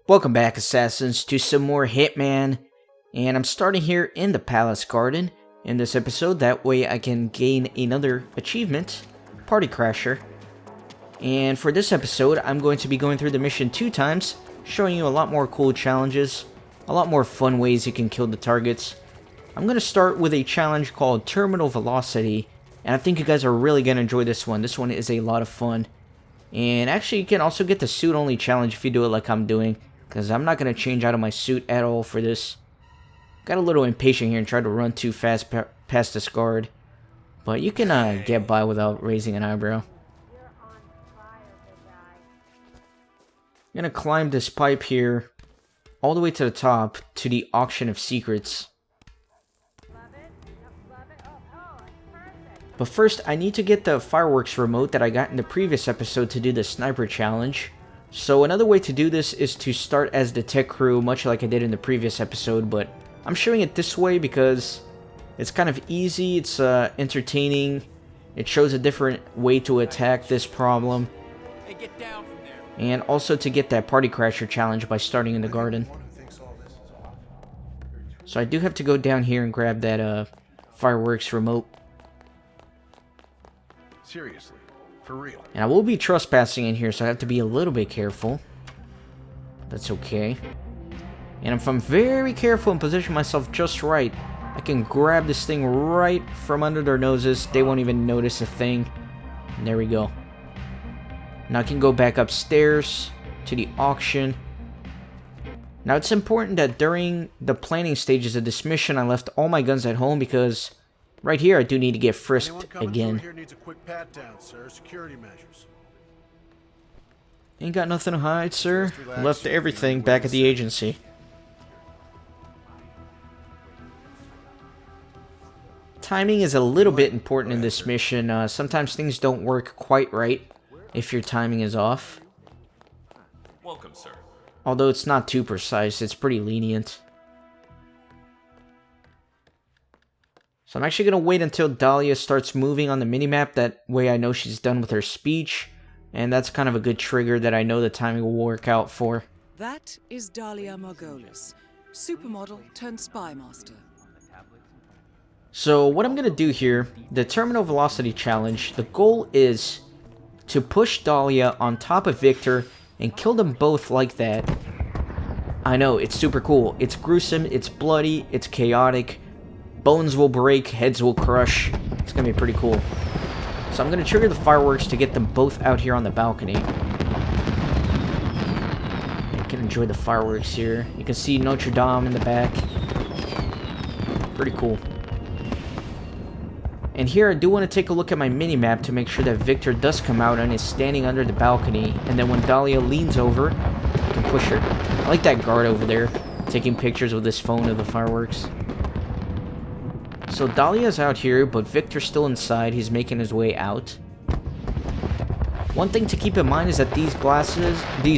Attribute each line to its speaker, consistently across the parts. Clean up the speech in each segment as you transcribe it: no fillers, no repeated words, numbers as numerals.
Speaker 1: Welcome back, Assassins, to some more Hitman, and I'm starting here in the Palace Garden in this episode. That way I can gain another achievement, Party Crasher. And for this episode, I'm going to be going through the mission 2 times, showing you a lot more cool challenges, a lot more fun ways you can kill the targets. I'm going to start with a challenge called Terminal Velocity, and I think you guys are really going to enjoy this one. This one is a lot of fun. And actually, you can also get the suit only challenge if you do it like I'm doing, because I'm not going to change out of my suit at all for this. Got a little impatient here and tried to run too fast past this guard. But you can get by without raising an eyebrow. I'm going to climb this pipe here all the way to the top to the Auction of Secrets. But first, I need to get the fireworks remote that I got in the previous episode to do the sniper challenge. So another way to do this is to start as the tech crew, much like I did in the previous episode, but I'm showing it this way because it's kind of easy, it's entertaining, it shows a different way to attack this problem, and also to get that Party Crasher challenge by starting in the garden. So I do have to go down here and grab that fireworks remote.
Speaker 2: Seriously, for real.
Speaker 1: And I will be trespassing in here, so I have to be a little bit careful. That's okay. And if I'm very careful and position myself just right, I can grab this thing right from under their noses. They won't even notice a thing. And there we go. Now I can go back upstairs to the auction. Now it's important that during the planning stages of this mission, I left all my guns at home because right here I do need to get frisked again.
Speaker 2: Here needs a quick pat down, sir. Security measures.
Speaker 1: Ain't got nothing to hide, sir. Left everything back at the agency. Timing is a little bit important in this mission. Sometimes things don't work quite right if your timing is off.
Speaker 3: Welcome, sir.
Speaker 1: Although it's not too precise, it's pretty lenient. So I'm actually going to wait until Dahlia starts moving on the minimap. That way I know she's done with her speech. And that's kind of a good trigger that I know the timing will work out for.
Speaker 4: That is Dahlia Margolis, supermodel turned spy master.
Speaker 1: So what I'm going to do here, the Terminal Velocity Challenge, the goal is to push Dahlia on top of Victor and kill them both like that. I know, it's super cool. It's gruesome, it's bloody, it's chaotic. Bones will break, heads will crush. It's going to be pretty cool. So I'm going to trigger the fireworks to get them both out here on the balcony. You can enjoy the fireworks here. You can see Notre Dame in the back. Pretty cool. And here I do want to take a look at my mini-map to make sure that Victor does come out and is standing under the balcony. And then when Dahlia leans over, I can push her. I like that guard over there, taking pictures with his phone of the fireworks. So Dahlia's out here, but Victor's still inside. He's making his way out. One thing to keep in mind is that these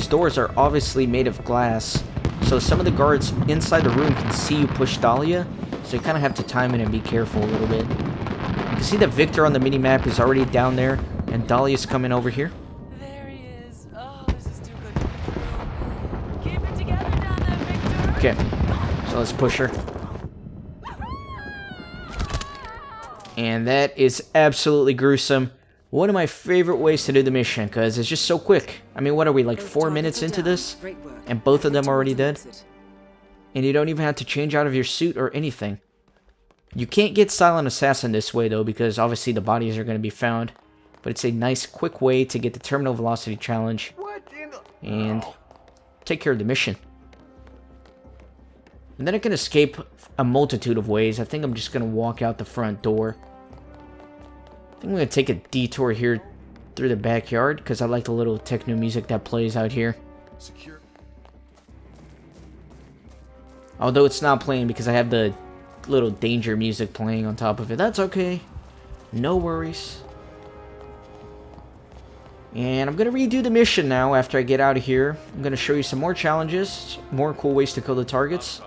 Speaker 1: doors are obviously made of glass. So some of the guards inside the room can see you push Dahlia. So you kind of have to time it and be careful a little bit. You can see that Victor on the minimap is already down there, and Dahlia's coming over here.
Speaker 4: There he is. Oh, this is too good to be true. Keep it together down there, Victor.
Speaker 1: Okay, so let's push her. And that is absolutely gruesome. One of my favorite ways to do the mission, because it's just so quick. I mean, what are we, like 4 minutes into this? And both of them are already dead? And you don't even have to change out of your suit or anything. You can't get Silent Assassin this way, though, because obviously the bodies are going to be found. But it's a nice, quick way to get the Terminal Velocity Challenge and take care of the mission. And then I can escape a multitude of ways. I think I'm just going to walk out the front door. I think I'm going to take a detour here through the backyard, because I like the little techno music that plays out here.
Speaker 2: Secure.
Speaker 1: Although it's not playing because I have the little danger music playing on top of it. That's okay. No worries. And I'm going to redo the mission now after I get out of here. I'm going to show you some more challenges, more cool ways to kill the targets.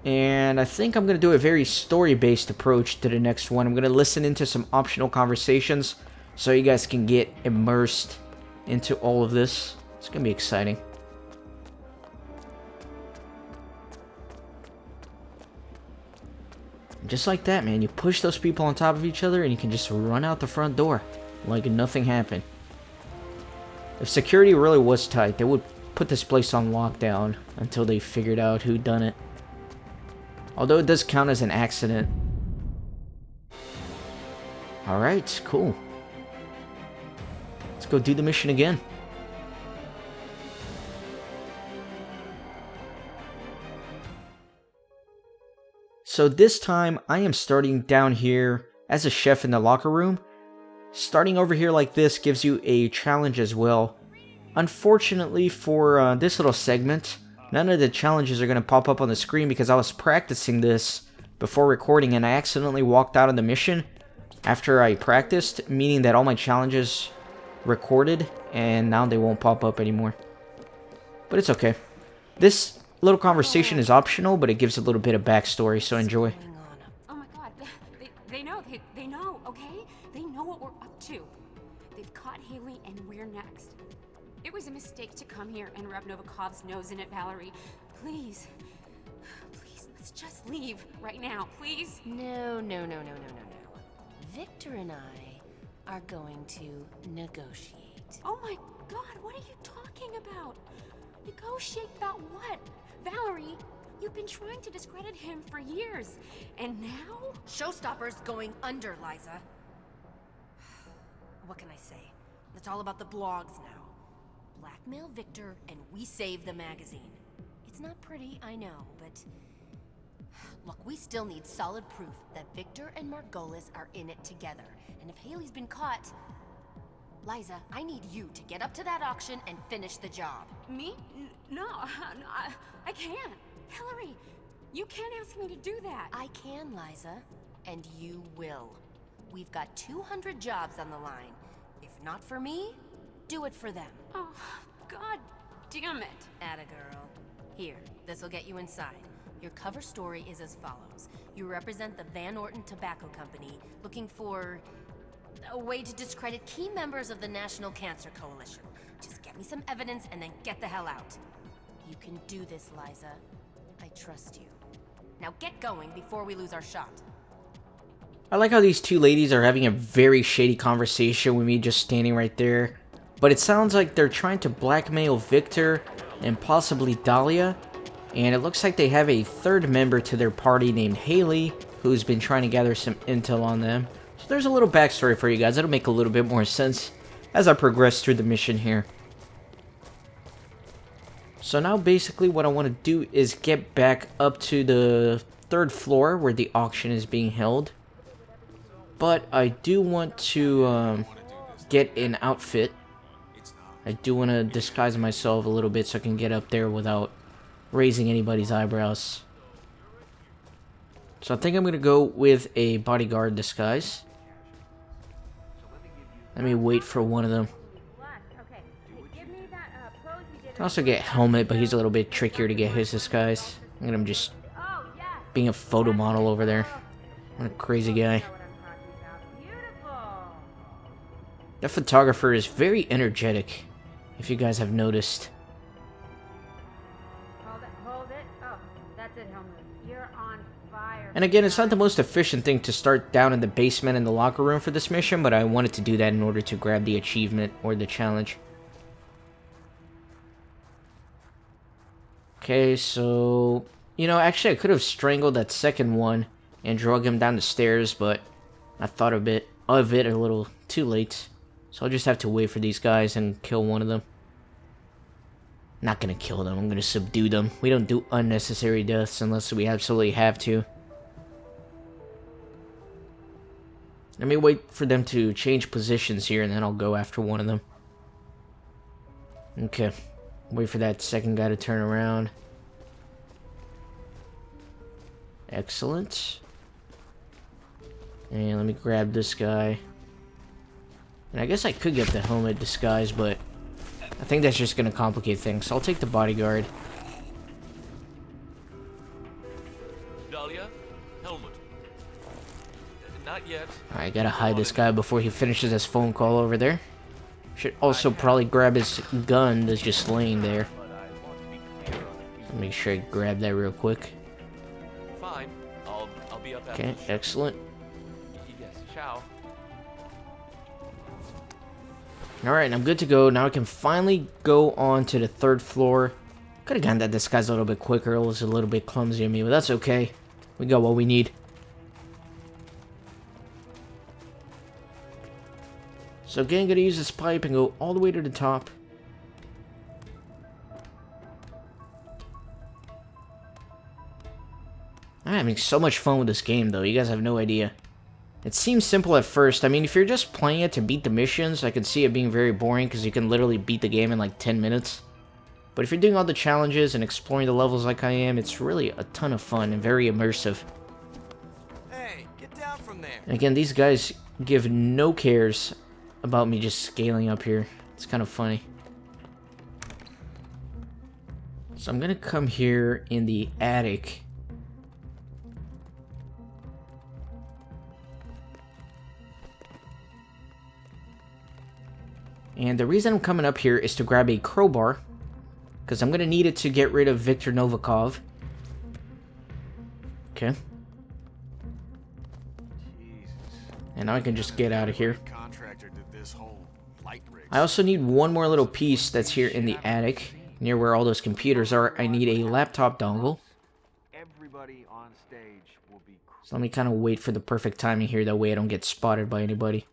Speaker 1: And I think I'm going to do a very story-based approach to the next one. I'm going to listen into some optional conversations so you guys can get immersed into all of this. It's going to be exciting. Just like that, man. You push those people on top of each other and you can just run out the front door like nothing happened. If security really was tight, they would put this place on lockdown until they figured out who done it. Although it does count as an accident. Alright, cool. Let's go do the mission again. So this time, I am starting down here as a chef in the locker room. Starting over here like this gives you a challenge as well. Unfortunately for this little segment, none of the challenges are going to pop up on the screen because I was practicing this before recording and I accidentally walked out of the mission after I practiced, meaning that all my challenges recorded and now they won't pop up anymore. But it's okay. This little conversation is optional, but it gives a little bit of backstory, so enjoy.
Speaker 5: Oh my god, they know, okay? They know what we're up to. They've caught Haley and we're next. It was a mistake to come here and rub Novikov's nose in it, Valerie. Please, let's just leave right now, please.
Speaker 6: No. Victor and I are going to negotiate.
Speaker 5: Oh my god, what are you talking about? Negotiate about what? Valerie, you've been trying to discredit him for years, and now?
Speaker 6: Showstopper's going under, Liza. What can I say? It's all about the blogs now. Blackmail Victor, and we save the magazine. It's not pretty, I know, but... Look, we still need solid proof that Victor and Margolis are in it together. And if Haley's been caught... Liza, I need you to get up to that auction and finish the job.
Speaker 5: Me? No, I can't. Hillary, you can't ask me to do that.
Speaker 6: I can, Liza. And you will. We've got 200 jobs on the line. If not for me, do it for them.
Speaker 5: Oh, god damn it.
Speaker 6: Atta girl. Here, this'll get you inside. Your cover story is as follows. You represent the Van Orton Tobacco Company, looking for a way to discredit key members of the National Cancer Coalition. Just get me some evidence and then get the hell out. You can do this, Liza. I trust you. Now get going before we lose our shot.
Speaker 1: I like how these two ladies are having a very shady conversation with me just standing right there. But it sounds like they're trying to blackmail Victor and possibly Dahlia. And it looks like they have a third member to their party named Haley, who's been trying to gather some intel on them. So there's a little backstory for you guys. That'll make a little bit more sense as I progress through the mission here. So now basically what I want to do is get back up to the 3rd floor where the auction is being held. But I do want to get an outfit. I do want to disguise myself a little bit so I can get up there without raising anybody's eyebrows. So I think I'm going to go with a bodyguard disguise. Let me wait for one of them. I can also get Helmet, but he's a little bit trickier to get his disguise. Look at him just being a photo model over there. What a crazy guy. That photographer is very energetic, if you guys have noticed.
Speaker 7: Hold it. Oh, that's it, Helmet. You're on fire.
Speaker 1: And again, it's not the most efficient thing to start down in the basement in the locker room for this mission, but I wanted to do that in order to grab the achievement or the challenge. Okay, so... You know, actually I could have strangled that second one and drug him down the stairs, but I thought of it a little too late. So I'll just have to wait for these guys and kill one of them. Not gonna kill them, I'm gonna subdue them. We don't do unnecessary deaths unless we absolutely have to. Let me wait for them to change positions here and then I'll go after one of them. Okay. Wait for that second guy to turn around. Excellent. And let me grab this guy. And I guess I could get the helmet disguise, but I think that's just going to complicate things. So I'll take the bodyguard.
Speaker 3: Dahlia, helmet. Not yet.
Speaker 1: I gotta hide this guy before he finishes his phone call over there. Should also probably grab his gun that's just laying there. Make sure I grab that real quick.
Speaker 3: Fine. fine. I'll be up after
Speaker 1: Okay,
Speaker 3: the show.
Speaker 1: excellent.
Speaker 3: Yes, ciao.
Speaker 1: Alright, I'm good to go. Now I can finally go on to the 3rd floor. Could have gotten that disguise a little bit quicker. It was a little bit clumsy of me, but that's okay. We got what we need. So again, gonna use this pipe and go all the way to the top. I'm having so much fun with this game, though. You guys have no idea. It seems simple at first. I mean, if you're just playing it to beat the missions, I could see it being very boring because you can literally beat the game in like 10 minutes. But if you're doing all the challenges and exploring the levels like I am, it's really a ton of fun and very immersive.
Speaker 8: Hey, get down from there.
Speaker 1: And again, these guys give no cares about me just scaling up here. It's kind of funny. So I'm gonna come here in the attic. And the reason I'm coming up here is to grab a crowbar, because I'm going to need it to get rid of Viktor Novikov. Okay. And now I can just get out of here.
Speaker 2: Contractor did this whole light rig.
Speaker 1: I also need one more little piece that's here in the attic, near where all those computers are. I need a laptop dongle.
Speaker 8: Everybody on stage will be
Speaker 1: So let me kind of wait for the perfect timing here, that way I don't get spotted by anybody.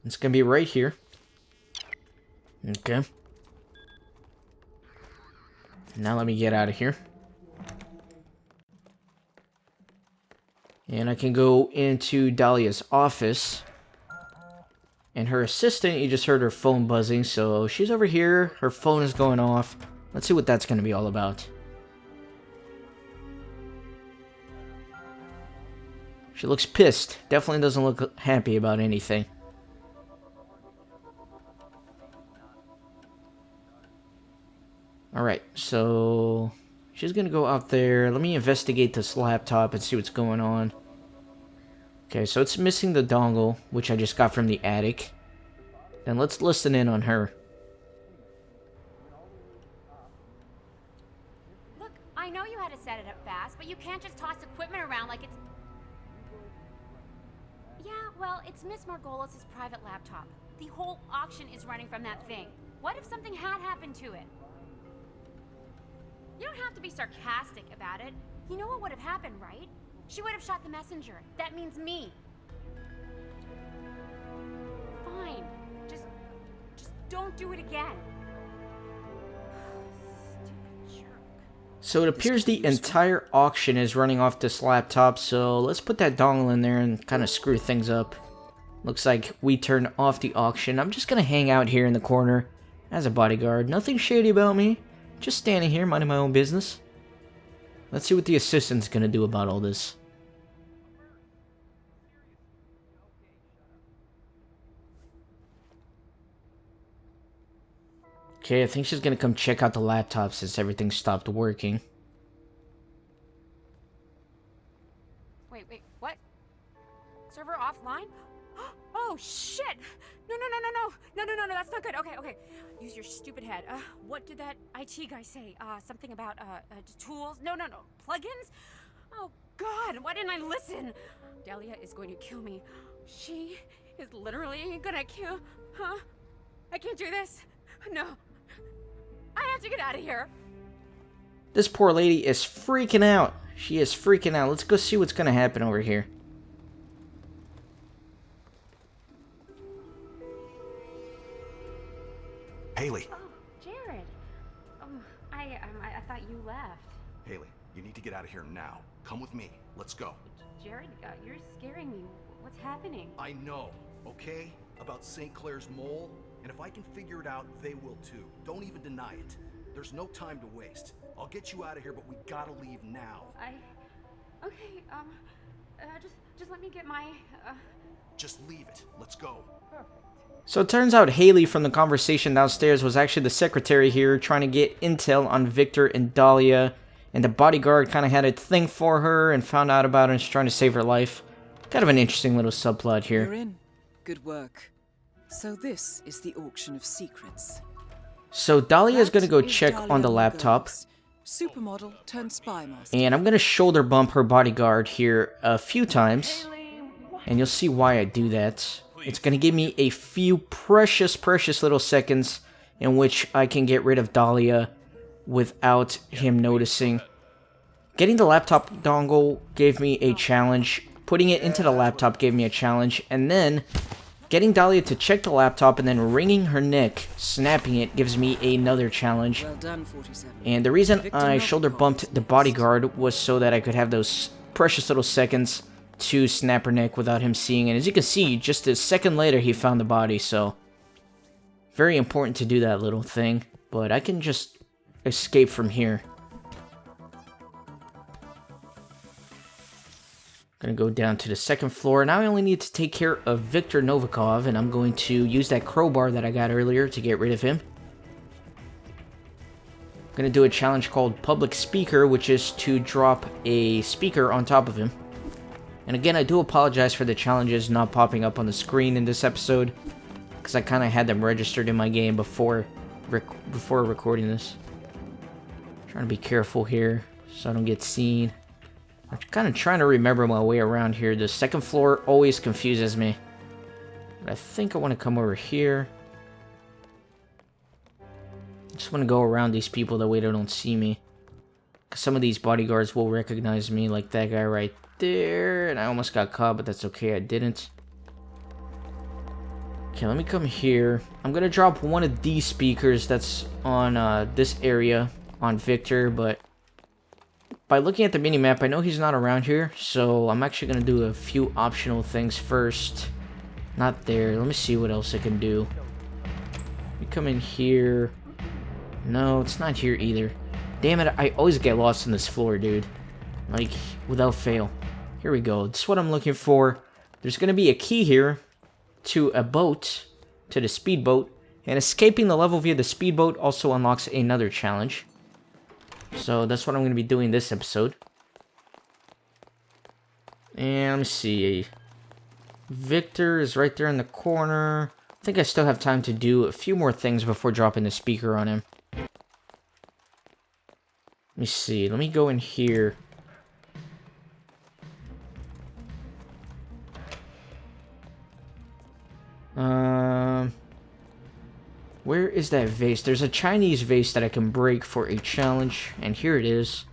Speaker 1: It's going to be right here. Okay. Now let me get out of here. And I can go into Dahlia's office. And her assistant, you just heard her phone buzzing, so she's over here. Her phone is going off. Let's see what that's going to be all about. She looks pissed. Definitely doesn't look happy about anything. Alright, so she's gonna go out there. Let me investigate this laptop and see what's going on. Okay, so it's missing the dongle, which I just got from the attic. Then let's listen in on her.
Speaker 5: Look, I know you had to set it up fast, but you can't just toss equipment around like it's... Yeah, well, it's Miss Margolis' private laptop. The whole auction is running from that thing. What if something had happened to it? You don't have to be sarcastic about it. You know what would have happened, right? She would have shot the messenger. That means me. Fine. Just don't do it again. Stupid jerk.
Speaker 1: So it appears the entire auction is running off this laptop, so let's put that dongle in there and kind of screw things up. Looks like we turned off the auction. I'm just gonna hang out here in the corner as a bodyguard. Nothing shady about me. Just standing here, minding my own business. Let's see what the assistant's gonna do about all this. Okay, I think she's gonna come check out the laptop since everything stopped working.
Speaker 5: Wait, what? Server offline? Oh, shit! No, that's not good. Okay. Use your stupid head. What did that IT guy say? Something about, tools? No. Plugins? Oh, God, why didn't I listen? Delia is going to kill me. She is literally gonna kill... Huh? I can't do this. No. I have to get out of here.
Speaker 1: This poor lady is freaking out. She is freaking out. Let's go see what's gonna happen over here.
Speaker 2: Haley.
Speaker 7: Oh, Jared. I thought you left.
Speaker 2: Haley, you need to get out of here now. Come with me. Let's go.
Speaker 7: Jared, you're scaring me. What's happening?
Speaker 2: I know, okay? About St. Clair's mole. And if I can figure it out, they will too. Don't even deny it. There's no time to waste. I'll get you out of here, but we gotta leave now.
Speaker 7: Okay, just let me get my,
Speaker 2: Just leave it. Let's go.
Speaker 1: So it turns out Haley from the conversation downstairs was actually the secretary here trying to get intel on Victor and Dahlia. And the bodyguard kind of had a thing for her and found out about her and is trying to save her life. Kind of an interesting little subplot here.
Speaker 9: You're in. Good work. So this is the auction of secrets.
Speaker 1: So Dahlia is going to go
Speaker 9: That is
Speaker 1: check
Speaker 9: Dahlia
Speaker 1: on the laptop.
Speaker 9: Margolis, Supermodel turned spy master.
Speaker 1: And I'm gonna shoulder bump her bodyguard here a few times. And you'll see why I do that. It's gonna give me a few precious little seconds in which I can get rid of Dahlia without him noticing. Getting the laptop dongle gave me a challenge. Putting it into the laptop gave me a challenge. And then getting Dahlia to check the laptop and then wringing her neck, snapping it, gives me another challenge.
Speaker 9: Well done, 47.
Speaker 1: And the reason I shoulder bumped the bodyguard was so that I could have those precious little seconds to snap her neck without him seeing. And as you can see, just a second later he found the body, so very important to do that little thing. But I can just escape from here. Gonna go down to the second floor. Now I only need to take care of Viktor Novikov, and I'm going to use that crowbar that I got earlier to get rid of him. Gonna do a challenge called Public Speaker, which is to drop a speaker on top of him. And again, I do apologize for the challenges not popping up on the screen in this episode, because I kind of had them registered in my game before recording this. Trying to be careful here so I don't get seen. I'm kind of trying to remember my way around here. The second floor always confuses me. But I think I want to come over here. I just want to go around these people that way they don't see me. Because some of these bodyguards will recognize me, like that guy right there. And I almost got caught, but that's okay, I didn't. Okay, let me come here. I'm going to drop one of these speakers that's on this area on Victor, but by looking at the minimap, I know he's not around here, so I'm actually going to do a few optional things first. Not there. Let me see what else I can do. Let me come in here. No, it's not here either. Damn it, I always get lost on this floor, dude. Like, without fail. Here we go. This is what I'm looking for. There's going to be a key here to a boat, to the speedboat, and escaping the level via the speedboat also unlocks another challenge. So that's what I'm going to be doing this episode. And let me see. Victor is right there in the corner. I think I still have time to do a few more things before dropping the speaker on him. Let me see. Let me go in here. Where is that vase? There's a Chinese vase that I can break for a challenge, and here it is.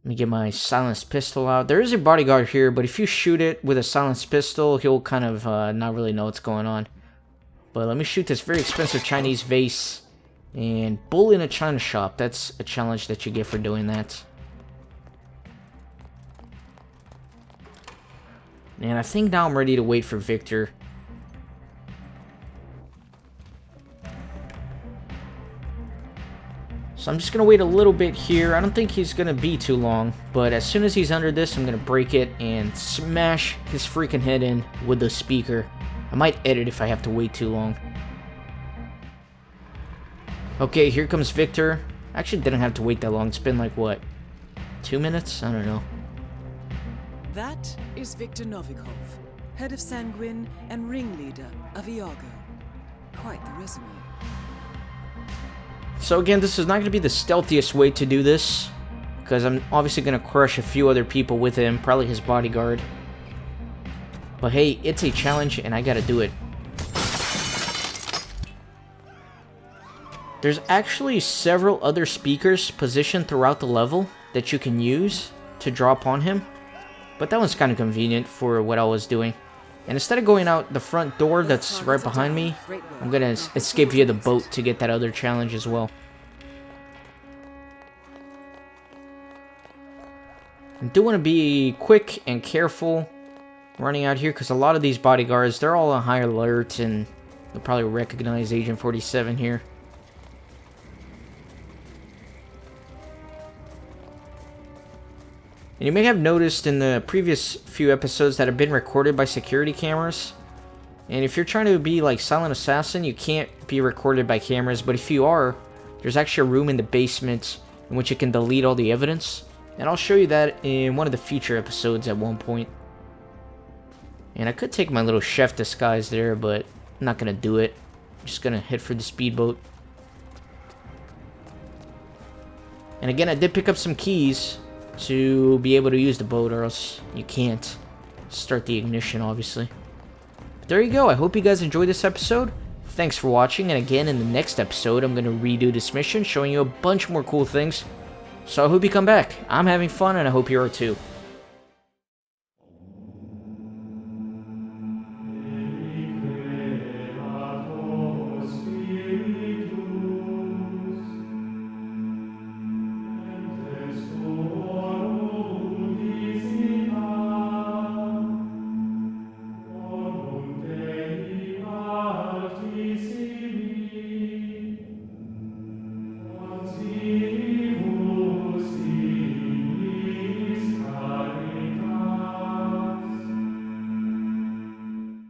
Speaker 1: Let me get my silenced pistol out. There is a bodyguard here, but if you shoot it with a silenced pistol, he'll kind of not really know what's going on. But let me shoot this very expensive Chinese vase and bull in a china shop. That's a challenge that you get for doing that. And I think now I'm ready to wait for Victor. So I'm just going to wait a little bit here. I don't think he's going to be too long. But as soon as he's under this, I'm going to break it and smash his freaking head in with the speaker. I might edit if I have to wait too long. Okay, here comes Victor. I actually didn't have to wait that long. It's been like, what, 2 minutes? I don't know.
Speaker 9: That is Viktor Novikov, head of Sanguine and ringleader of Iago. Quite the resume.
Speaker 1: So again, this is not going to be the stealthiest way to do this, because I'm obviously going to crush a few other people with him, probably his bodyguard. But hey, it's a challenge and I got to do it. There's actually several other speakers positioned throughout the level that you can use to drop on him. But that one's kind of convenient for what I was doing. And instead of going out the front door that's right behind me, I'm going to escape via the boat to get that other challenge as well. I do want to be quick and careful running out here, because a lot of these bodyguards, they're all on high alert, and they'll probably recognize Agent 47 here. And you may have noticed in the previous few episodes that have been recorded by security cameras. And if you're trying to be like Silent Assassin, you can't be recorded by cameras. But if you are, there's actually a room in the basement in which you can delete all the evidence. And I'll show you that in one of the future episodes at one point. And I could take my little chef disguise there, but I'm not going to do it. I'm just going to head for the speedboat. And again, I did pick up some keys to be able to use the boat, or else you can't start the ignition, obviously. But there you go. I hope you guys enjoyed this episode. Thanks for watching, and again, in the next episode, I'm going to redo this mission, showing you a bunch more cool things. So I hope you come back. I'm having fun, and I hope you are too.